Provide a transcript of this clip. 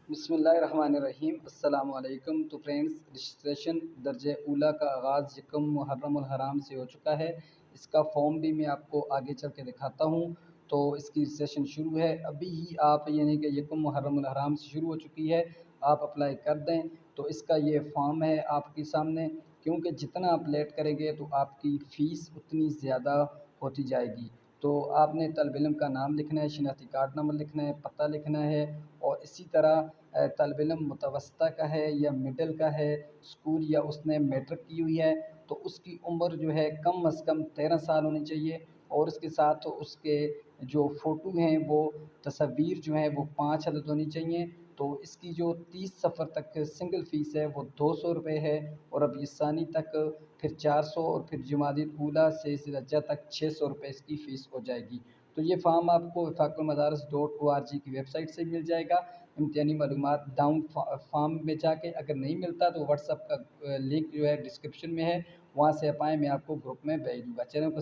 बिस्मिल्लाहिर्रहमानिर्रहीम अस्सलाम वालेकुम। तो फ्रेंड्स, रजिस्ट्रेशन दर्जे ऊला का आगाज़ यकम मुहर्रम उल हराम से हो चुका है। इसका फॉर्म भी मैं आपको आगे चल के दिखाता हूँ। तो इसकी रजिस्ट्रेशन शुरू है अभी ही, आप यानी कि यकम मुहर्रम उल हराम से शुरू हो चुकी है। आप अप्लाई कर दें। तो इसका ये फॉर्म है आपके सामने, क्योंकि जितना आप लेट करेंगे तो आपकी फ़ीस उतनी ज़्यादा होती जाएगी। तो आपने तलब इल्म का नाम लिखना है, शनाख्ती कार्ड नंबर लिखना है, पता लिखना है, और इसी तरह तलब इल्म मुतवस्ता का है या मिडल का है, स्कूल या उसने मैट्रिक की हुई है, तो उसकी उम्र जो है कम अज़ कम 13 साल होनी चाहिए। और उसके साथ उसके जो फ़ोटो हैं वो तस्वीर जो है वो 5 अदद होनी चाहिए। तो इसकी जो 30 सफ़र तक सिंगल फ़ीस है वो 200 रुपये है, और अब ये सानी तक फिर 400, और फिर जुमादिल ऊला से ज़िलहज्जा तक 600 रुपये इसकी फ़ीस हो जाएगी। तो ये फ़ार्म आपको वफाकुलमदारिस.org की वेबसाइट से मिल जाएगा। इम्तिहानी मालूमात डाउन फॉर्म में जाके, अगर नहीं मिलता तो व्हाट्सएप का लिंक जो है डिस्क्रिप्शन में है, वहाँ से आप आएँ, मैं आपको ग्रुप में भेज दूँगा। चैनल को